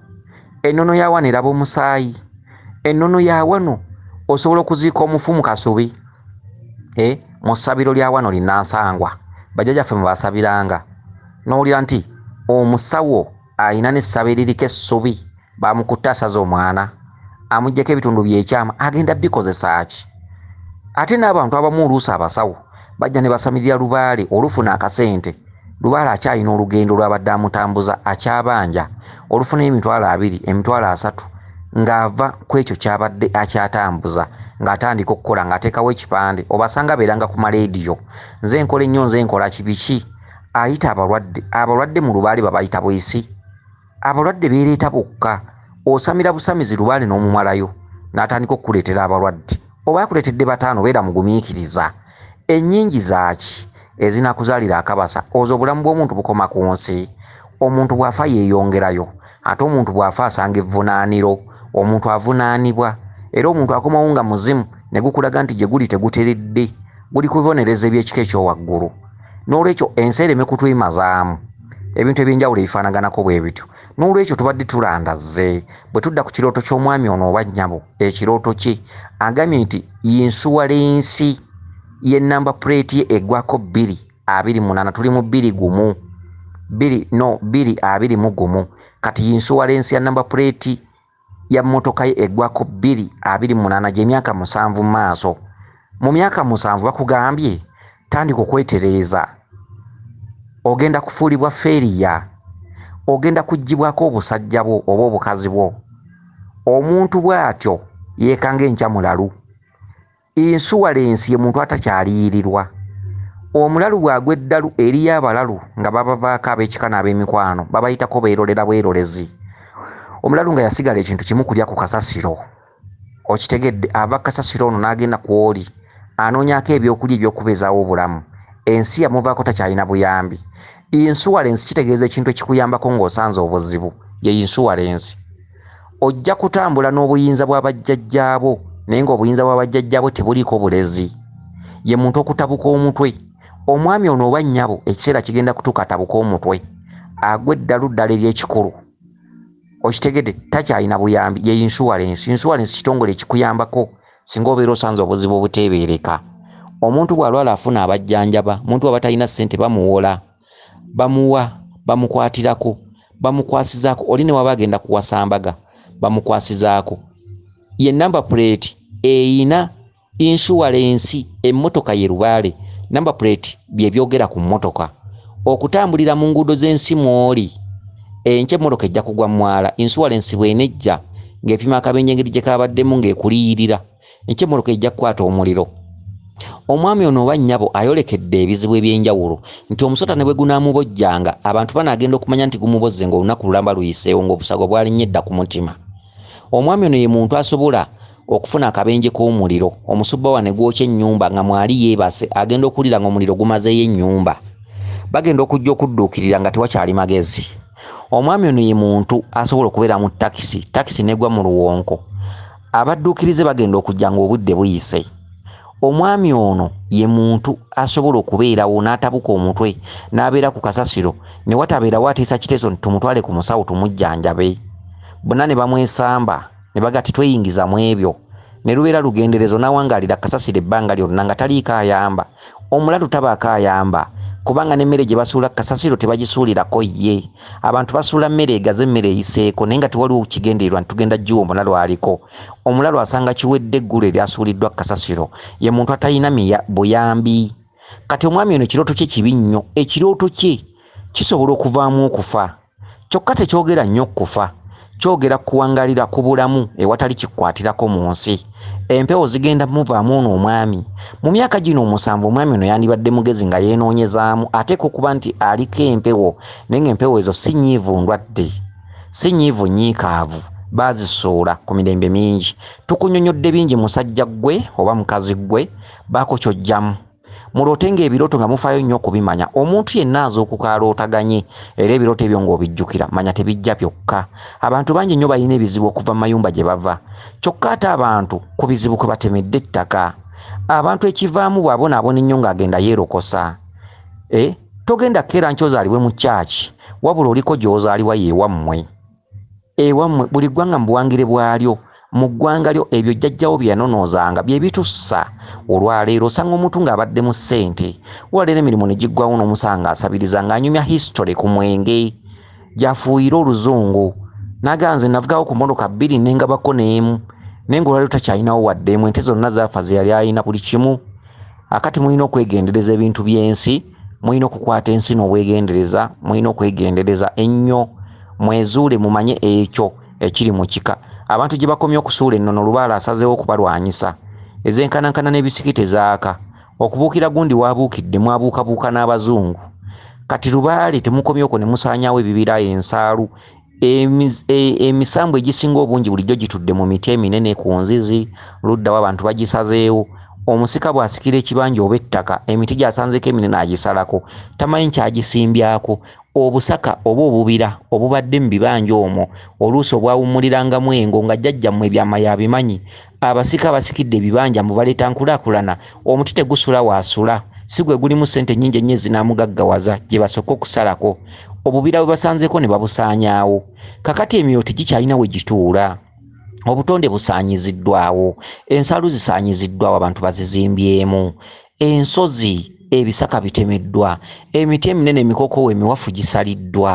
ennono ya wano eraba omusaayi ennono ya wano osobola okuziika omufu mu kasubi mu ssabiro lya wano linnansangwa bajjajjaffe mwe basabiranga n'owulira nti omusawo ayina n'essabo eririko essubi bamukutte asaza omwana amuggyeko ebitundu byekyama agenda bikozesa ki ate n'abantu abamu oluusi abasawo bajja ne basamirira lubaale olufuna akasente lubaale akyalina olugendo lwabadde amutambuza akyabanja olufuna emitwalo 2 emitwalo 3 ng'ava ku ekyo kyabadde akyatambuza ng'atandika okukola ng'ateekawo ekipande obasanga beeranga ku maleediyo nze nkola ennyo nze nkola kibiki ayita abalwadde mu lubaale babayita bwesi abalwadde beereeta bokka osamira busamizi lubaale n'omumalayo n'atandika okukuleetera abalwadde oba yakuleetedde bataano beera mugumiikiriza ennyingi zaaki ezinakuzaalira akabasa ozo obulamu bw'omuntu bukoma ku nsi omuntu bw'afa yeeyongerayo ate omuntu bw'afa asanga evvunaaniro omuntu avunaanibwa era omuntu akomawo nga muzimu ne gukulaga nti gye guli teguteredde guli ku bibonerezo eby'ekika ekyowaggulu n'olwekyo ensi ereme kutwimazaamu ebintu ebyenjawulo ebifaanaganako bwe bityo n'olwekyo tubadde tulandazze bwe tudda ku kirooto ky'omwami ono oba nnyabo ekirooto kye agambye nti yinsuwalensi y'ennamba puleeti ye egwaako 228 tuli mu 221 kati yinsuwalensi ya namba puleeti ya mmotoka ye egwaako 228 gy'emyaka 7 mu maaso mu myaka 7 bakugambye tandika okwetereeza ogenda kufuulibwa feeriya ogenda kuggyibwako obusajja bwo oba obukazi bwo omuntu bw'atyo yeekanga enkya mulalu insuwalensi ye muntu atakyaliyirirwa omulalu bw'agwa eddalu eriyo abalalu nga babavaako ab'ekika n'ab'emikwano babayitako beerolera bwerolezi omulalu nga yasigala ekintu kimu kulya ku kasasiro okitegedde ava kasasiro ono n'agenda ku oli anoonyako ebyokulya eby'okubezaawo obulamu ensi yamuvaako takyalina buyambi insuwalensi kitegeeza ekintu ekikuyambako ng'osanze obuzibu ye insuwalensi ojja kutambula n'obuyinza bw'abajjajjaabo naye ng'obuyinza bw'abajjajjaabo tebuliiko bulezi ye muntu okutabuka omutwe omwami ono oba nnyabo ekiseera kigenda kutuuka atabuka omutwe agwa eddalu ddala ery'ekikulu okitegedde takyalina buyambi ye insuwalensi kitongole ekikuyambako singa obeera osanze obuzibu obuteebereka omuntu bw'alwala afuna abajjanjaba muntu bw'aba talina ssente bamuwola bamuwa bamukwatirako bamukwasizaako oli ne waba agenda kuwasambaga bamukwasizaako ye namba puleeti eyina insuwalensi emmotoka ye lubaale namba puleeti bye byogera ku mmotoka okutambulira mu nguudo z'ensi mw'oli enkya emmotoka ejja kugwa mwala insuwalensi bw'enejja ng'epima akabenje engeri gye kaabaddemu ng'ekuliyirira enkya emmotoka ejja kukwata omuliro omwami ono oba nnyabo ayolekedde ebizibu ebyenjawulo nti omusota ne bwe gunaamubojjanga abantu banaagenda okumanya nti gumubozze ng'olunaku lulamba luyiseewo ng'obusago bwalinnya edda ku mutima omwami ono ye muntu asobola okufuna akabenje k'omuliro omusubbawa ne gwokya ennyumba nga mwali yeebase agenda okuwulira ng'omuliro gumazeeyo ennyumba bagenda okujja okudduukirira nga tewakyali magezi omwami ono ye muntu asobola okubeera mu takisi negwa mu luwonko abadduukirize bagenda okujja ng'obudde buyise omwami ono ye muntu asobola okubeerawo n'atabuka omutwe n'abeera ku kasasiro ne watabeerawo atiisa kiteeso nti tumutwale ku musawo tumujjanjabe bonna ne bamwesamba ne baga titweyingiza mu ebyo ne lubeera lugenderezo n'awangaalira kasasiro ebbanga lyonna nga taliiko ayamba omulalu tabaako ayamba kubanga n'emmere gye basuula kasasiro tebagisuulirako ye abantu basuula mmere egaze emmere eyiseeko naye nga tewaliwo kigendererwa ntitugenda jjuwa omulalu aliko omulalu asanga kiwedde eggulu eryasuuliddwa kasasiro ye muntu atalina buyambi kati omwami ono ekirooto kye kibi nnyo ekirooto kye kisobola okuvaamu okufa kyokka tekyogera nnyo okufa kyogera kuwangalira ku bulamu ewatali kikwatirako mu nsi empewo zigenda muvaamu ono omwami mu myaka gino 7 omwami ono yandibadde mugezi nga yeenoonyezaamu ateeka okuba nti aliko empewo naye ng'empewo ezo si nnyiivu ndwadde si nnyiivu nyiikaavu baazisuula ku mirembe mingi tukunyonyodde bingi musajja gwe oba mukazi gwe baako kyojjamu muloote ng'ebirooto nga mufaayo nnyo okubimanya omuntu yenna az'okukaalootaganye era ebirooto ebyo ng'obijjukira manya tebijja byokka abantu bangi nnyo balina ebizibu okuva mu mayumba gye bava kyokka ate abantu ku bizibu kwe batemedde ettaka abantu ekivaamu bw'abonaabona ennyo ng'agenda yeerokosa togenda kkeera nkyozaalibwe mu kyaki wabula oliko gy'ozaalibwa yeewammwe buli ggwanga mu buwangire bwalyo mu ggwanga lyo ebyo jjajjawo bye yanonoozanga bye bitussa olwaleero osanga omuntu ng'abadde mu ssente olwaleero emirimu ne giggwawo n'omusanga asabiriza ng'anyumya history ku mwenge gyafuuyira oluzungu naganze navugawo ku mmotoka 2 nengabako n'emu naye ng'olwaleero takyalinawo wadde emu ente zonna zaafa ze yali alina buli kimu akati mulina okwegendereza ebintu by'ensi mulina okukwata ensi n'obwegendereza mulina okwegendereza ennyo mwezuule mumanye ekyo ekiri mu kika abantu gye bakomye okusuula ennono Lubaale asazeewo okubalwanyisa ezenkanankana n'ebisikite zaaka okubuukira gundi waabuukidde mwabuukabuuka n'abazungu kati Lubaale temukomye okwo ne musaanyaawo ebibira ensaalu emisambu egisinga obungi bulijjo gitudde mu miti eminene ku nzizi luddawo abantu bagisazeewo omusika bw'asikira ekibanja oba ettaka emiti gy'asanzeko eminene agisalako tamanyi kyagisimbyako obusaka oba obubira obubadde mu bibanja omwo oluusi obwawummulirangamu engo nga jjajjammwe ebyama yabimanyi abasika basikidde ebibanja mubaleeta nkulaakulana omuti tegusula waasula si gwe gulimu ssente nnyingi ennyo ezinamugaggawaza gye basooka okusalako obubira bwe basanzeeko ne babusaanyaawo kakati emyoto gikyalina we gituula obutonde busaanyiziddwawo ensaalu zisaanyiziddwawo abantu bazizimbyemu ensozi ebisaka bitemeddwa emiti eminene emikoko emiwafu gisaliddwa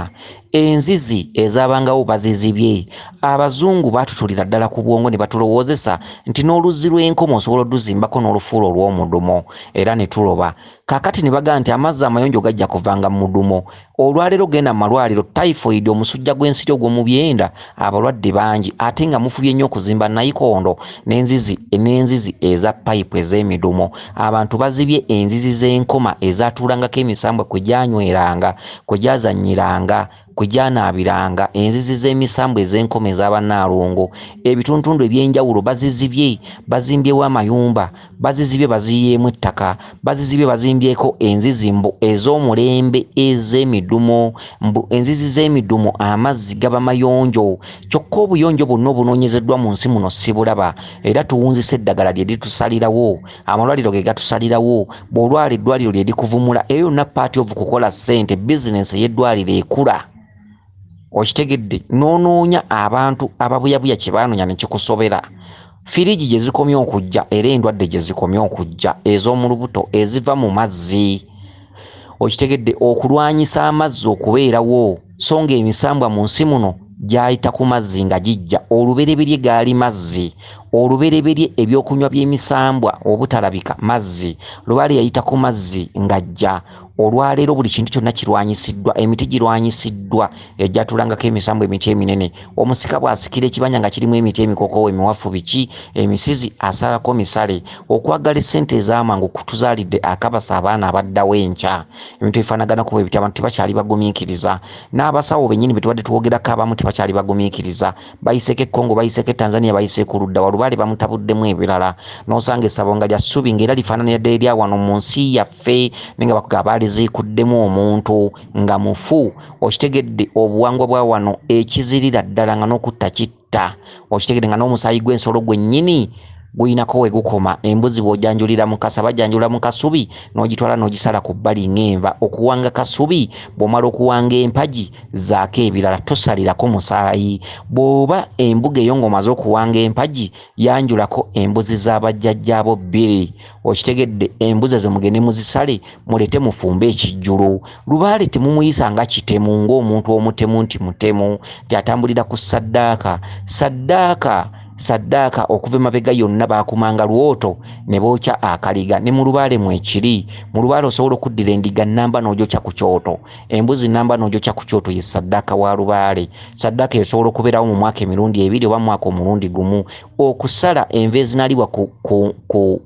enzizi ezabangawo bazizibye abazungu batutulira ddala ku bwongo ne batulowoozesa nti n'oluzzi lw'enkomo osobola oduzimbako n'olufuulo olw'omudumo era ne tuloba kakati ne bagaa nti amazzi amayonjo gajja kuvanga mu mudumo olwaleero genda mu malwaliro typhoid omusujja gw'ensiri ogw'omu byenda abalwadde bangi ate nga mufubye nnyo okuzimba nayikondo n'enzizi eza payipu ez'emidumo abantu bazibye enzizi z'enkoma ezatuulangako emisambwa kwe gyanyweranga kwe gyazannyiranga kwe gyanaabiranga enzizi z'emisambu ez'enkoma ez'abannaalongo ebituntundu ebyenjawulo bazizibye bazimbyewo amayumba bazizibye baziyeemu ettaka bazizibye bazimbyeko enzizi mbu ez'omulembe ez'emidumo mbu enzizi z'emidumo amazzi gaba mayonjo kyokka obuyonjo bwonna obunoonyezeddwa mu nsi muno sibulaba era tuwunzisa eddagala lye litusalirawo amalwaliro ge gatusalirawo bw'olwala eddwaliro lye likuvumula eyo yonna paati ovu kukola ssente bizinensi ey'eddwaliro ekula okitegedde n'onoonya abantu ababuyabuya kye baanoonya ne kikusobera firiji gye zikomye okujja era endwadde gye zikomye okujja ez'omu lubuto eziva mu mazzi okitegedde okulwanyisa amazzi okubeerawo so nga emisambwa mu nsi muno gyayita ku mazzi nga gijja olubereberye gaali mazzi olubereberye ebyokunywa by'emisambwa obutalabika mazzi Lubaale yayita ku mazzi ng'ajja olwaleero buli kintu kyonna kirwanyisiddwa emiti girwanyisiddwa ejjatulangako emisambwa emiti eminene omusika bw'asikira ekibanja nga kirimu emiti emikoko emiwafu biki emisizi asalako misale okwagala essente ez'amangu kutuzaalidde akabasa abaana abaddawo enkya ebintu ebifaanaganako bwe biti abantu tebakyali bagumiikiriza n'abasawo bennyini be tubadde tuwogerako abamu tebakyali bagumiikiriza bayiseko e Congo bayiseko e Tanzania bayiseko ludda wa Lubaale bamutabuddemu ebirala n'osanga essabo nga lya ssubi ng'era lifaananira ddala erya wano mu nsi yaffe nenga bakugaba zikuddemu omuntu nga mufu okitegedde obuwangwa bwa wano ekizirira ddala nga n'okutta kitta okitegedde nga n'omusaayi gw'ensolo gwennyini guyinako we gukoma embuzi bw'ojanjulira mu kasa bajanjula mu kasubi n'ogitwala n'ogisala ku bbali ng'enva okuwanga kasubi bw'omala okuwanga empagi zaako ebirala tosalirako musaayi bw'oba embuga eyo ng'omaze okuwanga empagi yanjulako embuzi z'abajjajjaabo bbiri okitegedde embuzi ezo mugende muzisale mulete mufumbe ekijjulu Lubaale temumuyisa nga kitemu ng'omuntu omutemu nti mutemu gyatambulira ku saddaaka okuva emabega yonna baakumanga lwoto ne bookya akaliga ne mu Lubaale mwekiri mu Lubaale osobola okuddira endiga nnamba n'ogyokya ku kyoto embuzi nnamba n'ogyokya ku kyoto ye saddaaka wa Lubaale saddaaka esobola okubeerawo mu mwaka emirundi ebiri oba mwaka omulundi gumu okusala enva ezinaalibwa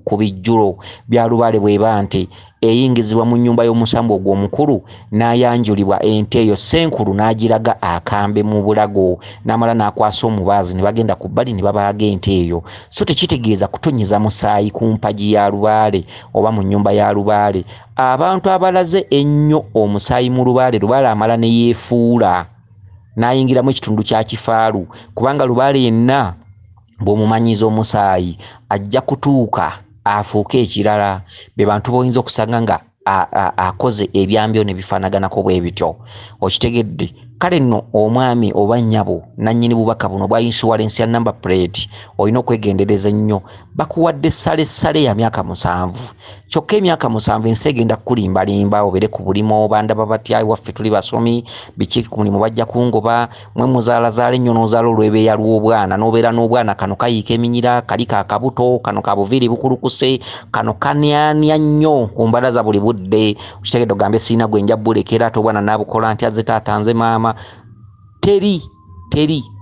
ku bijjulo bya Lubaale bw'eba nti eyingizibwa mu nnyumba y'omusambu ogw'omukulu n'ayanjulibwa ente eyo senkulu n'agiraga akambe mu bulago n'amala n'akwasa omubaazi ne bagenda ku bbali ne babaaga ente eyo so tekitegeeza kutonnyeza musaayi ku mpagi ya Lubaale oba mu nnyumba ya Lubaale abantu abalaze ennyo omusaayi mu Lubaale amala ne yeefuula n'ayingiramu ekitundu kya kifaalu kubanga Lubaale yenna bw'omumanyiza omusaayi ajja kutuuka afuuke ekirala be bantu boyinza okusanga nga akoze ebyambyo ne bifaanaganako bwe bityo okitegedde kale nno omwami oba nnyabo nannyini bubaka buno bwa insurance ya number plate olina okwegendereza ennyo bakuwadde ssale ya myaka 7 kyokka emyaka 7 ensi egenda kukulimbalimba obere ku bulimu obandaba batya waffe tuli basomi biki ku mulimu bajja kungoba mwe muzaalazaala ennyo n'ozaala olwebeeya lw'obwana n'obeera n'obwana kano kayiika eminyira kali kaakabuto kano kabuviiri bukulukuse kano kanyanya nnyo ku mbalaza buli budde okitegedde ogambe siina gwe nja bulekera ate obwana naabukola nti azze taata nze maama teri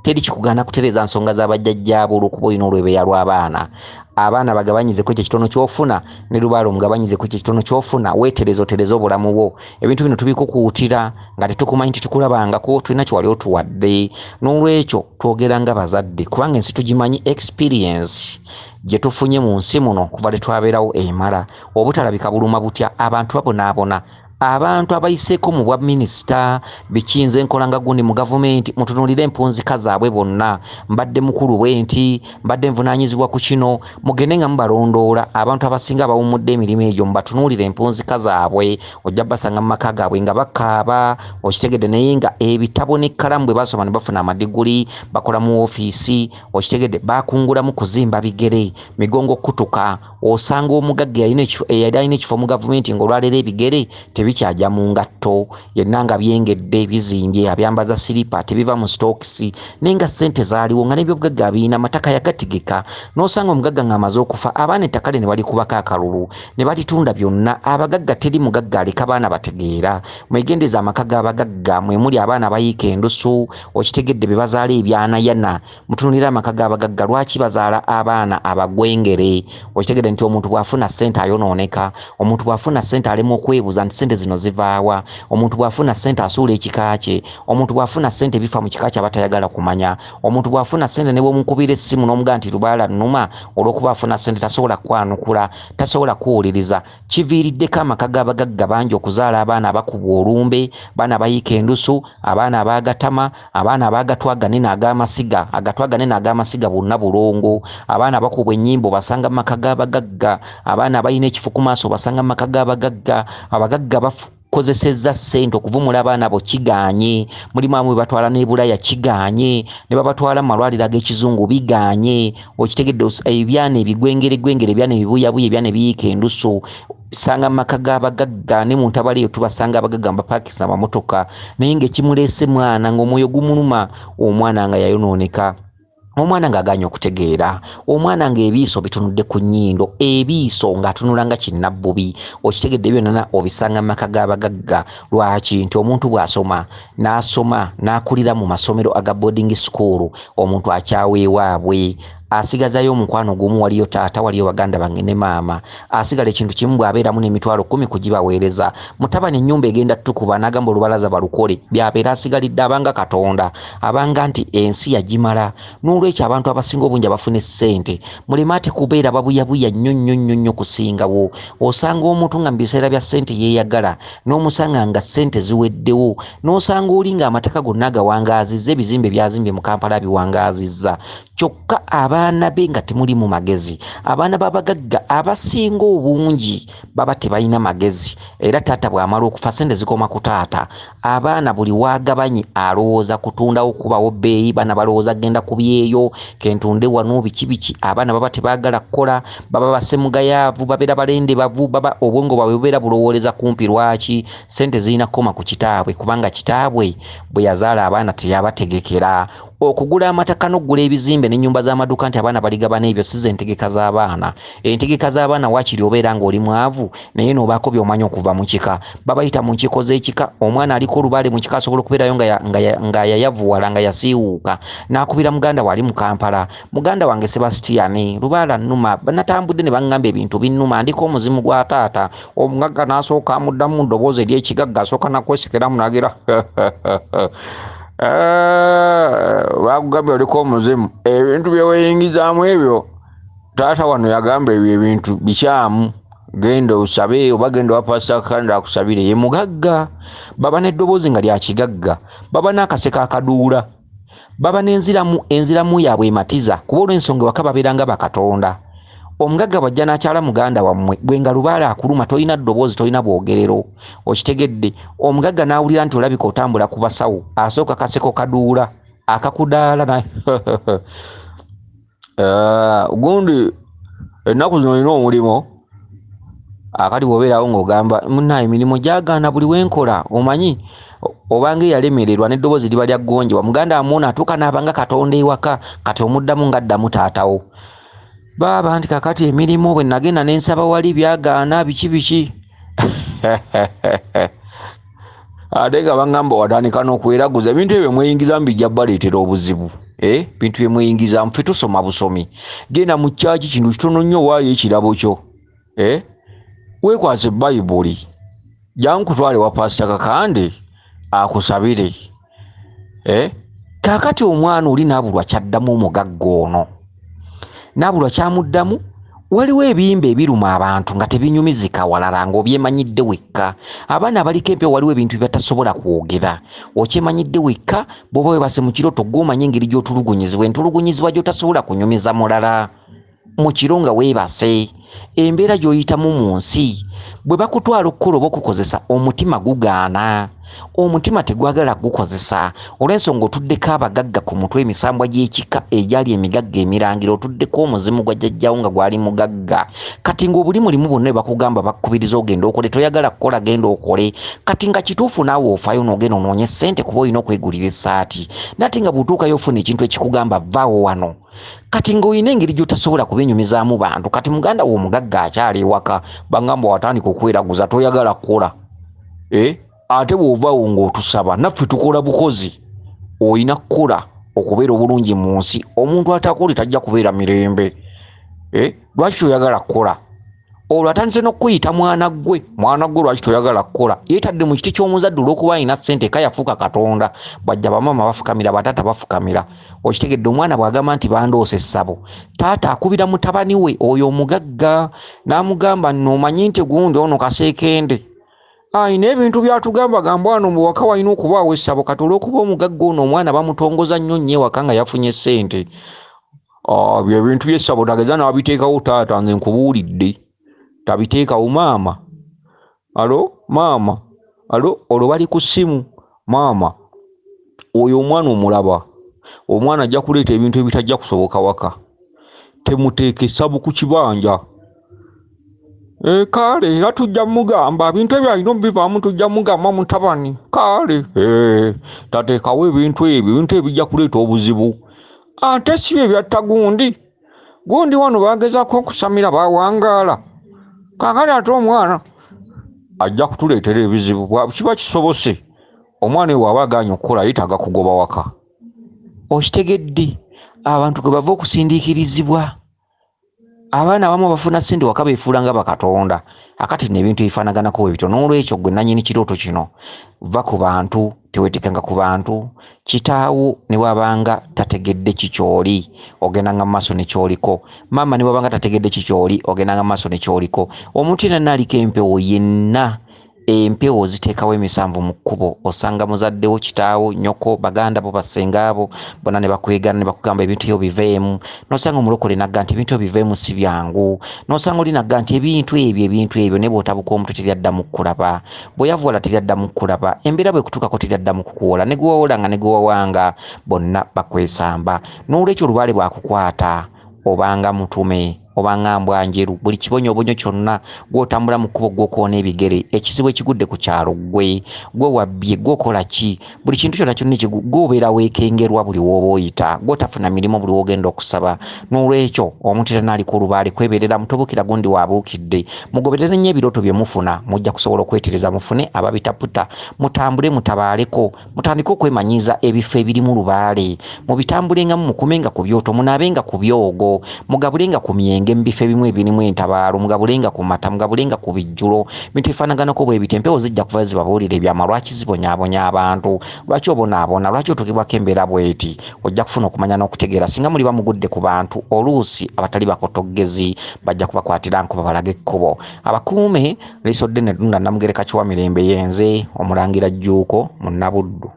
teri kikugaana kutereza nsonga z'abajjajjaabo olw'okuba olina olwebeeya lw'abaana. Abaana bagabanyizeko ekyo kitono ky'ofuna ne lubaala omugabanyizeko ekyo kitono ky'ofuna, weetereza obulamu bwo. Ebintu bino tubikukuutira nga tetukumanyi nti tukulabangako, tulina kyewali otuwadde. N'olwekyo twogera nga bazadde kubanga ensi tugimanyi experience gye tufunye mu nsi muno kuva letwabeerawo emala. Obutalabika buluma butya, abantu babonaabona. Abantu abayiseeko mu bwa minisita bikinze nkola nga gundi mu gavumenti, mutunulire empunzika zaabwe bonna. Mbadde mukulu bwenti, mbadde nvunaanyizibwa ku kino, mugende nga mubalondoola. Abantu abasinga abawummudde emirimu egyo mubatunulire empunzika zaabwe, ojja basanga mu maka gaabwe nga bakaaba. Okitegedde naye nga ebitabo n'ekkalamu bwe basoma ne bafuna amadiguli, bakola mu woofiisi. Okitegedde bakungulamu kuzimba bigere, migongo kutuka. Osanga omugagga eyali alina ekifo mu gavumenti ng'olwaleero ebigere tebikyajja mu ngatto, yenna nga byengedde bizimbye, abyambaza siripa tebiva mu stokisi. Naye nga ssente zaaliwo nga n'ebyobugagga abiina, amataka yagategeka. N'osanga omugagga ng'amaze okufa, abaana ettaka lye ne balikubako akalulu ne balitunda byonna. Abagagga teri mugagga aleka abaana bategeera. Mwegendeza amaka g'abagagga, mwe muli abaana bayiika endusu, okitegedde be bazaala ebyanayana. Mutunulira amaka g'abagagga, lwaki bazaala abaana abagwengere? Okitegedde nti omuntu bw'afuna ssente ayonooneka, omuntu bw'afuna ssente alema okwebuuza nti ssente zino zivaawa, omuntu bw'afuna ssente asuula ekika kye, omuntu bw'afuna ssente bifa mu kika kye abatayagala kumanya, omuntu bw'afuna ssente ne bw'omukubira essimu n'omugaa nti lubaala nnuma, olw'okuba afuna ssente tasobola kwanukula, tasobola kuwuliriza. Kiviiriddeko amaka g'abagagga bangi okuzaala abaana abakubwa olumbe, baana abayiika endusu, abaana abaagatama, abaana abaagatwagane n'ag'amasiga, agatwagane n'ag'amasiga bonna bulongo, abaana abakubwa ennyimbo basanga mu maka g'abagagga, abaana abalina ekifo ku maaso basanga mu maka g'abagagga. Abagagga bakozesezza ssente okuvumula abaana bo kigaanye. Mulimu abamu batwala n'ebulaya kigaanye, ne babatwala mu malwaliro ag'ekizungu bigaanye. Okitegedde ebyana ebigwengeregwengere, ebyana ebibuyabuya, ebyana ebiyiika endusu bisanga mu maka g'abagagga. Ne mu ntabala eyo tubasanga abagagga mbapaakisa amamotoka, naye ng'ekimuleese mwana ng'omwoyo gumuluma, omwana nga yayonooneka, omwana ng'aganye okutegeera, omwana ng'ebiiso bitunudde ku nnyindo, ebiiso ng'atunula nga kinnabbubi. Okitegedde byonna obisanga mu maka g'abagagga. Lwaki? Nti omuntu bw'asoma n'akulira mu masomero aga boarding school, omuntu akyawa ewaabwe, asigazayo omukwano gumu, waliyo taata, waliyo baganda bange ne maama, asigala ekintu kimu bw'abeeramu n'emitwalo 10 kugibaweereza. Mutabani ennyumba egenda tukuba n'agamba olubalaza balukole, by'abeera asigalidde abanga Katonda, abanga nti ensi yagimala. N'olwekyo abantu abasinga obungi abafuna ssente muleme ate kubeera babuyabuya nnyo kusingawo. Osanga omuntu nga mu biseera bya ssente yeeyagala, n'omusanga nga ssente ziweddewo, n'osanga oli ng'amateka gonna agawangaazizza, ebizimbe byazimbye mu Kampala biwangaazizza, kyokka abaana be nga temuli mu magezi. Abaana b'abagagga abasinga obungi baba tebalina magezi, era taata bw'amala okufa ssente zikoma ku taata. Abaana buli wagabanye alowooza kutundawo, kubawo bbeeyi, baana balowooza genda kubyeyo, kentunde wano biki. Abaana baba tebaagala kukola, baba basemugayaavu, babeera balende bavu, baba obwongo bwabwe bubeera bulowooleza kumpi. Lwaki? Ssente zirina kukoma ku kitaabwe, kubanga kitaabwe bwe yazaala abaana teyabategekera. Okugula amataka n'okugula ebizimbe n'ennyumba z'amaduuka nti abaana baligabana, ebyo si ze ntegeka z'abaana. Entegeka z'abaana waakiri obeera ng'oli mwavu naye n'obaako by'omanyi okuva mu kika. Babayita mu nkiko z'ekika. Omwana aliko olubaale mu kika asobola okubeerayo nga yayavuwala, nga yasiiwuuka, n'akubira muganda we ali mu Kampala. Muganda wange Sebastian, lubaala nnuma, natambudde ne baŋŋamba ebintu binnuma, ndiko omuzimu gwa taata. Omugagga n'asooka amuddamu ddoboozi ery'ekigagga, asooka nakwesekeramu n'agira bagugambye oliko omuzimu, ebintu byeweeyingizaamu ebyo taata wano yagamba ebyo ebintu bikyamu, genda osabe oba genda wa Pastor Kanda akusabire. Ye mugagga, baba n'eddoboozi nga lya kigagga, baba n'akaseko akaduula, baba n'enziramu yaabwe ematiza, kuba olw'ensonga ewaka babeeranga bakatonda. Omugagga bw'ajja n'akyala muganda wammwe, gwe nga lubaala akuluma, tolina ddoboozi, tolina bwogerero. Okitegedde? Omugagga n'awulira nti olabika otambula ku basawo, asooka kaseko kaduula akakudaala gundi ennaku zino olina omulimo akati bw'obeerawo ng'ogamba munnaye emirimu gyagaana buli wenkola, omanyi obanga eyalemererwa n'eddoboozi liba lya ggonjebwa, muganda wamuuna atuuka n'abanga Katonda ewaka, kati omuddamu ng'addamu taatawo. Baba nti kakati emirimu bwe nagenda n'ensaba wali byagaana biki ate nga bangamba watandika n'okweraguza ebintu ebyo mweyingizamu bijja baleetera obuzibu. Bintu bye mweyingizamu ffe tusoma busomi. Genda mu kyaki kino kitono nnyo waayo ekirabo kyo. Weekwase Bayibuli. Jangu kutwale wa Pasita Kakande akusabire. Kaakati omwana oli n'abulwa kyaddamu omugagga ono. N'abulwa kyamuddamu, waliwo ebiyimba ebiruma abantu nga tebinyumizika walala ng'obyemanyidde wekka. Abaana abaliko empya waliwo ebintu bye batasobola kwogera. Okyemanyidde wekka bw'oba weebase mu kirooto gw'omanya engeri gy'otulugunyizibwa. Entulugunyizibwa gy'otasobola kunyumiza mulala. Mu kiro nga weebase. Embeera gy'oyitamu mu nsi. Bwe bakutwala okukola oba okukozesa omutima gugaana. Omutima tegwagala gukozesa. Olw'ensonga otuddeko abagagga ku mutwe emisambwa gy'ekika egyali emigagga emirangiro. Otuddeko omuzimu gwa jjajjawo nga gwali mugagga. Kati ng'obuli mulimu bonna bakugamba bakukubiriza ogenda okole toyagala kukola genda okole. Kati nga kituufu naawe ofaayo n'ogenda onoonye ssente kuba olina okwegulira essaati. Nate nga bw'otuukayo ofuna ekintu ekikugamba vaawo wano. Kati ng'olina engeri gy'otasobola kubinyumizaamu bantu. Kati muganda wo omugagga akyali ewaka bangamba watandika okweraguza toyagala kukola. Ate bw'ovaawo ng'otusaba naffe tukola bukozi. Olina kukola okubeera obulungi mu nsi. Omuntu atakole tajja kubeera mirembe. Lwaki toyagala kukola? Olwo atandise n'okuyita mwana gwe lwaki toyagala kukola? Yeetadde mu kiti ky'omuzadde olw'okuba alina ssente eka yafuuka Katonda. Bw'ajja bamama bafukamira bataata bafukamira. Okitegedde omwana bw'agamba nti bandoose essabo. Taata akubira mutabani we oyo omugagga n'amugamba nno omanyi nti gundi ono kaseekende. Ayina ebintu byatugamba gamba wano mu waka walina okubaawo essabo kati olw'okuba omugagga ono omwana bamutongoza nnyo nnyo ewaka nga yafunye ssente. Bye bintu by'essabo tageza n'abiteekawo taata nze nkubuulidde. Tabiteekawo maama. Alo maama. Alo olwo bali ku ssimu. Maama oyo omwana omulaba. Omwana ajja kuleeta ebintu ebitajja kusoboka waka. Temuteeka essabu ku kibanja. Kale era tujja mugamba bintu ebyo alina obivaamu tujja mugamba mutabani. Kale tateekawo ebintu ebyo ebintu ebijja kuleeta obuzibu. Ate si bye byatta gundi. Gundi wano bagezaako okusamira bawangaala. Kakale ate omwana ajja kutuleetera ebizibu kiba kisobose. Omwana ewe aba agaanye okukola yeetaaga kugoba waka. Okitegedde abantu gwe bava okusindiikirizibwa. Abaana abamu bafuna ssente waka beefuula nga bakatonda. Akati n'ebintu ebifaanaganako bwe bityo. N'olwekyo gwe nannyini kirooto kino va ku bantu teweetekanga ku bantu. Kitaawo ne bw'abanga tategedde kikyoli ogendanga mu maaso ne kyoliko. Maama ne bw'abanga tategedde kikyoli ogendanga mu maaso ne kyoliko. Omuntu yenna aliko empewo yenna empewo ziteekawo emisanvu mu kkubo. Osanga muzaddewo kitaawo nnyoko baganda bo bassenga abo bonna ne bakwegana ne bakugamba ebintu byo biveemu. N'osanga omulokole nagga nti ebintu byo biveemu si byangu. N'osanga oli nagga nti ebintu ebyo ne bw'otabuka omuntu teryaddamu kukulaba. Bwe yavuwala teryaddamu kukulaba. Embeera bwe kutuukako teryaddamu kukuwola. Ne gwe wawolanga ne gwe wawanga bonna bakwesamba. N'olwekyo olubaale bwakukwata obanga mutume obanga mbwa njeru buli kibonyoobonyo kyonna gw'otambula mu kkubo gw'okoona ebigere ekizibu ekigudde ku kyalo gwe wabbye gw'okola ki buli kintu kyonna kyonna gw'obeera weekengerwa buli w'oba oyita gw'otafuna mirimu buli w'ogenda okusaba. N'olwekyo omuntu era n'ali ku lubaale kwebeerera mutobukira gundi waabuukidde mugoberere nnyo ebirooto bye mufuna mujja kusobola okwetereza mufune ababitaputa mutambule mutabaaleko mutandike okwemanyiiza ebifo ebirimu lubaale mubitambulengamu mukumenga ku byoto munaabenga ku byogo mugabulenga ku myenge mbifo ebimu ebirimu entabaalo mugabulenga ku mata mugabulenga ku bijjulo bintu ebifaanaganako bwe biti empewo zijja kuva zibabuulira ebyama lwaki zibonyaabonya abantu lwaki obonaabona lwaki otukibwako embeera bweti ojja kufuna okumanya n'okutegeera singa muli bamugudde ku bantu oluusi abatali bakotogezi bajja kubakwatira nkuba balaga ekkubo abakuume lisodde ne ddunda namugereka kiwa mirembe yenze Omulangira Jjuuko Munnabuddu.